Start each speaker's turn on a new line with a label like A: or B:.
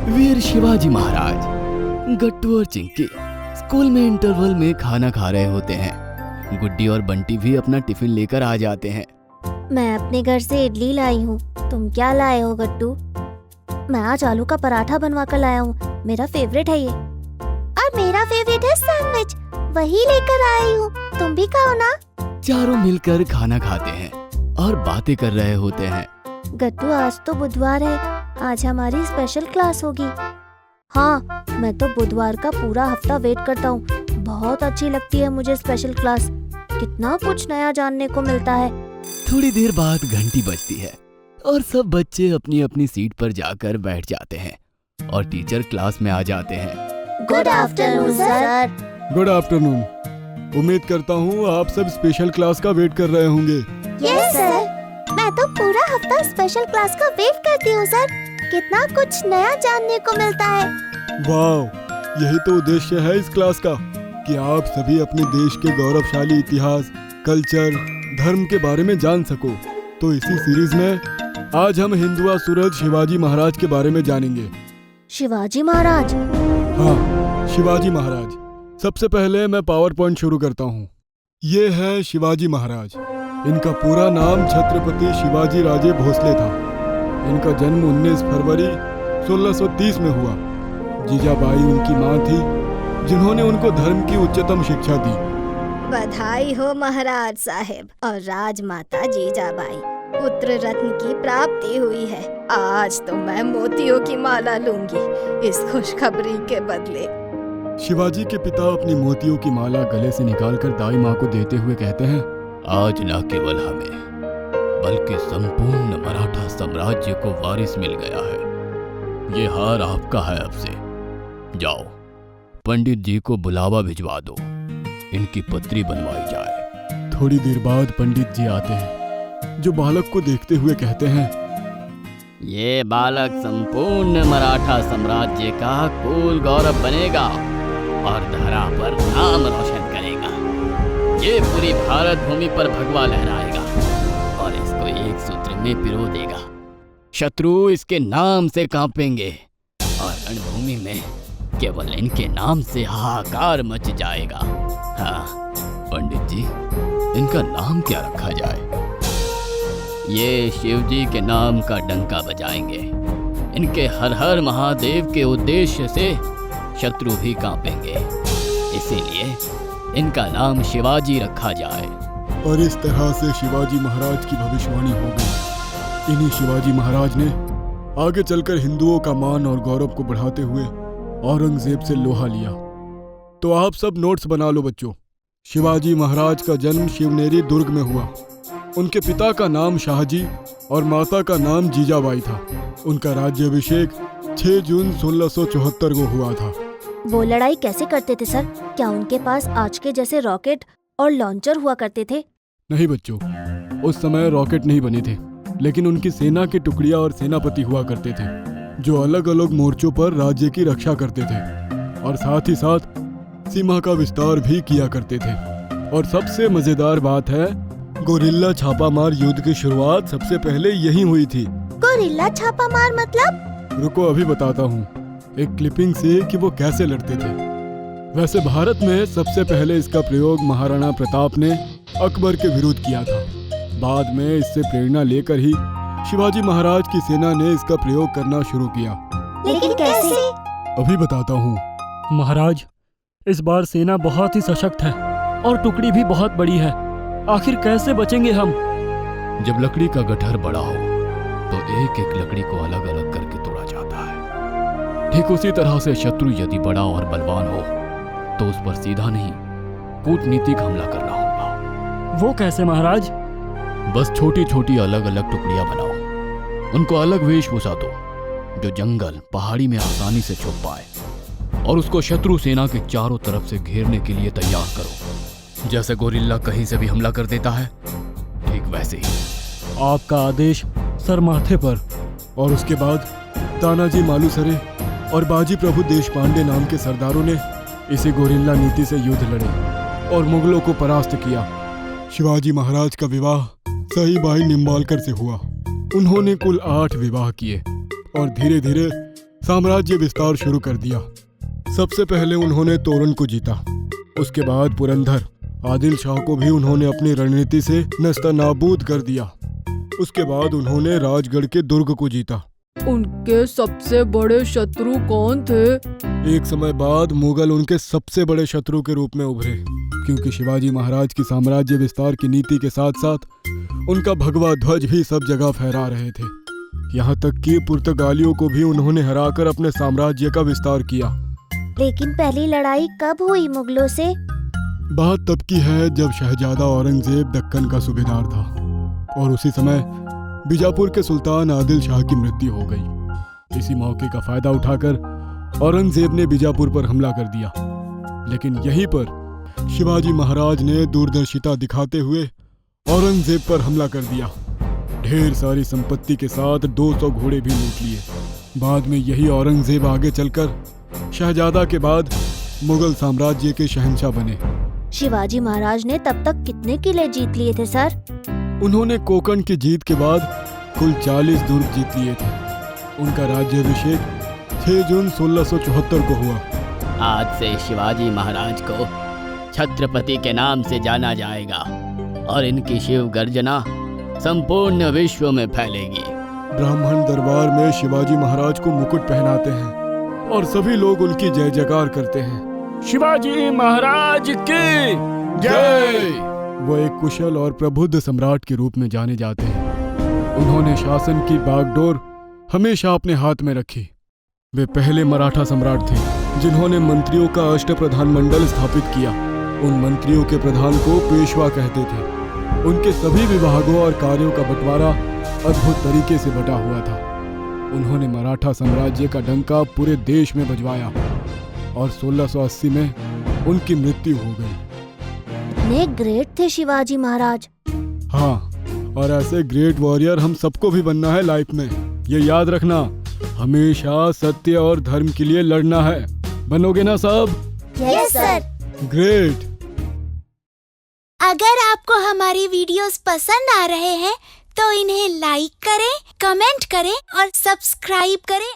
A: वीर शिवाजी महाराज। गट्टू और चिंकी स्कूल में इंटरवल में खाना खा रहे होते हैं। गुड्डी और बंटी भी अपना टिफिन लेकर आ जाते हैं।
B: मैं अपने घर से इडली लाई हूँ, तुम क्या लाए हो गट्टू? मैं आज आलू का पराठा बनवा कर लाया हूँ, मेरा फेवरेट है ये। और मेरा फेवरेट है सैंडविच, वही लेकर आई हूँ, तुम भी खाओ ना।
A: चारों मिलकर खाना खाते हैं और बातें कर रहे होते हैं।
B: गट्टू आज तो बुधवार है, आज हमारी स्पेशल क्लास होगी। हाँ, मैं तो बुधवार का पूरा हफ्ता वेट करता हूँ, बहुत अच्छी लगती है मुझे स्पेशल क्लास, कितना कुछ नया जानने को मिलता है।
A: थोड़ी देर बाद घंटी बजती है और सब बच्चे अपनी अपनी सीट पर जाकर बैठ जाते हैं और टीचर क्लास में आ जाते हैं।
B: Good afternoon sir.
C: Good afternoon. उम्मीद करता हूँ आप सब स्पेशल क्लास का वेट कर रहे होंगे।
B: यस सर, मैं तो पूरा हफ्ता स्पेशल क्लास का वेट करती हूँ सर, कितना कुछ नया जानने को मिलता है।
C: वाह, यही तो उद्देश्य है इस क्लास का कि आप सभी अपने देश के गौरवशाली इतिहास, कल्चर, धर्म के बारे में जान सको। तो इसी सीरीज में आज हम हिंदुआ सूरज शिवाजी महाराज के बारे में जानेंगे।
B: शिवाजी महाराज?
C: हाँ, शिवाजी महाराज। सबसे पहले मैं पावर पॉइंट शुरू करता हूँ। ये है शिवाजी महाराज। इनका पूरा नाम छत्रपति शिवाजी राजे भोसले था। इनका जन्म 19 फरवरी 1630 में हुआ। जीजाबाई उनकी मां थी, जिन्होंने उनको धर्म की उच्चतम शिक्षा दी।
B: बधाई हो महाराज साहब और राजमाता जीजाबाई, पुत्र रत्न की प्राप्ति हुई है। आज तो मैं मोतियों की माला लूंगी इस खुशखबरी के बदले।
C: शिवाजी के पिता अपनी मोतियों की माला गले से निकालकर दाई माँ को देते हुए कहते हैं,
A: आज न केवल हमें बल्कि संपूर्ण मराठा साम्राज्य को वारिस मिल गया है। ये हार आपका है अब से। जाओ, पंडित जी को बुलावा भिजवा दो, इनकी पत्री बनवाई जाए।
C: थोड़ी देर बाद पंडित जी आते हैं, जो बालक को देखते हुए कहते हैं,
A: ये बालक संपूर्ण मराठा साम्राज्य का कुल गौरव बनेगा और धरा पर नाम रोशन करेगा। ये पूरी भारत भूमि पर भगवा लहराएगा और इसको एक सूत्र में पिरो देगा। शत्रु इसके नाम से कांपेंगे और रणभूमि में केवल इनके नाम से हाहाकार मच जाएगा। हाँ पंडित जी, इनका नाम क्या रखा जाए? ये शिवजी के नाम का डंका बजाएंगे। इनके हर हर महादेव के उद्देश्य से शत्रु भी कांपेंगे, इसीलिए इनका नाम शिवाजी रखा जाए।
C: और इस तरह से शिवाजी महाराज की भविष्यवाणी हो गई। इन्हीं शिवाजी महाराज ने आगे चलकर हिंदुओं का मान और गौरव को बढ़ाते हुए औरंगजेब से लोहा लिया। तो आप सब नोट्स बना लो बच्चों। शिवाजी महाराज का जन्म शिवनेरी दुर्ग में हुआ। उनके पिता का नाम शाहजी और माता का नाम जीजाबाई था। उनका राज्याभिषेक 6 जून 1674 को हुआ था।
B: वो लड़ाई कैसे करते थे सर? क्या उनके पास आज के जैसे रॉकेट और लॉन्चर हुआ करते थे?
C: नहीं बच्चों, उस समय रॉकेट नहीं बने थे, लेकिन उनकी सेना की टुकड़ियां और सेनापति हुआ करते थे, जो अलग अलग मोर्चों पर राज्य की रक्षा करते थे और साथ ही साथ सीमा का विस्तार भी किया करते थे। और सबसे मजेदार बात है, गोरिल्ला छापामार युद्ध की शुरुआत सबसे पहले यही हुई थी।
B: गोरिल्ला छापामार मतलब?
C: रुको अभी बताता हूँ एक क्लिपिंग से कि वो कैसे लड़ते थे। वैसे भारत में सबसे पहले इसका प्रयोग महाराणा प्रताप ने अकबर के विरुद्ध किया था। बाद में इससे प्रेरणा लेकर ही शिवाजी महाराज की सेना ने इसका प्रयोग करना शुरू किया।
B: लेकिन कैसे?
C: अभी बताता हूँ।
D: महाराज, इस बार सेना बहुत ही सशक्त है और टुकड़ी भी बहुत बड़ी है। आखिर कैसे बचेंगे हम?
A: जब लकड़ी का गट्ठर बड़ा हो तो एक एक लकड़ी को अलग अलग करके तोड़ा जाता है। ठीक उसी तरह से शत्रु यदि बड़ा और बलवान हो तो उस पर सीधा नहीं, कूटनीतिक हमला करना होगा।
D: वो कैसे महाराज?
A: बस छोटी छोटी अलग अलग टुकड़ियां बनाओ, उनको अलग वेशभूषा दो जो जंगल पहाड़ी में आसानी से छुप पाए, और उसको शत्रु सेना के चारों तरफ से घेरने के लिए तैयार करो। जैसे गोरिल्ला कहीं से भी हमला कर देता है, ठीक वैसे ही।
D: आपका आदेश सर माथे पर।
C: और उसके बाद तानाजी मालुसरे और बाजी प्रभु देशपांडे नाम के सरदारों ने इसी गोरिल्ला नीति से युद्ध लड़े और मुगलों को परास्त किया। शिवाजी महाराज का विवाह सईबाई निम्बालकर से हुआ। उन्होंने कुल 8 विवाह किए और धीरे धीरे साम्राज्य विस्तार शुरू कर दिया। सबसे पहले उन्होंने तोरण को जीता, उसके बाद पुरंदर आदिल शाह को भी उन्होंने अपनी रणनीति से नस्तनाबूद कर दिया। उसके बाद उन्होंने राजगढ़ के दुर्ग को जीता।
E: उनके सबसे बड़े शत्रु कौन थे?
C: एक समय बाद मुगल उनके सबसे बड़े शत्रु के रूप में उभरे, क्योंकि शिवाजी महाराज की साम्राज्य विस्तार की नीति के साथ साथ उनका भगवा ध्वज भी सब जगह फहरा रहे थे। यहाँ तक कि पुर्तगालियों को भी उन्होंने हराकर अपने साम्राज्य का विस्तार किया।
B: लेकिन पहली लड़ाई कब हुई मुगलों से?
C: बात तब की है जब शहजादा औरंगजेब दक्कन का सूबेदार था और उसी समय बीजापुर के सुल्तान आदिल शाह की मृत्यु हो गई। इसी मौके का फायदा उठाकर औरंगजेब ने बीजापुर पर हमला कर दिया। लेकिन यहीं पर शिवाजी महाराज ने दूरदर्शिता दिखाते हुए औरंगजेब पर हमला कर दिया। ढेर सारी संपत्ति के साथ 200 घोड़े भी लूट लिए। बाद में यही औरंगजेब आगे चलकर शहजादा के बाद मुगल साम्राज्य के शहंशाह बने।
B: शिवाजी महाराज ने तब तक कितने किले जीत लिए थे सर?
C: उन्होंने कोकण की जीत के बाद कुल 40 दुर्ग जीत लिए थे। उनका राज्याभिषेक 6 जून 1674 को हुआ।
A: आज से शिवाजी महाराज को छत्रपति के नाम से जाना जाएगा और इनकी शिव गर्जना संपूर्ण विश्व में फैलेगी।
C: ब्राह्मण दरबार में शिवाजी महाराज को मुकुट पहनाते हैं और सभी लोग उनकी जय जयकार करते हैं।
D: शिवाजी महाराज की
C: जय। वो एक कुशल और प्रबुद्ध सम्राट के रूप में जाने जाते हैं। उन्होंने शासन की बागडोर हमेशा अपने हाथ में रखी। वे पहले मराठा सम्राट थे जिन्होंने मंत्रियों का अष्टप्रधान मंडल स्थापित किया। उन मंत्रियों के प्रधान को पेशवा कहते थे। उनके सभी विभागों और कार्यों का बंटवारा अद्भुत तरीके से बटा हुआ था। उन्होंने मराठा साम्राज्य का डंका पूरे देश में बजवाया और 1680 में उनकी मृत्यु हो गई।
B: कितने ग्रेट थे शिवाजी महाराज।
C: हाँ, और ऐसे ग्रेट वॉरियर हम सबको भी बनना है लाइफ में। ये याद रखना, हमेशा सत्य और धर्म के लिए लड़ना है। बनोगे ना सब?
B: Yes sir.
C: ग्रेट।
F: अगर आपको हमारी वीडियोस पसंद आ रहे हैं तो इन्हें लाइक करें, कमेंट करें और सब्सक्राइब करें।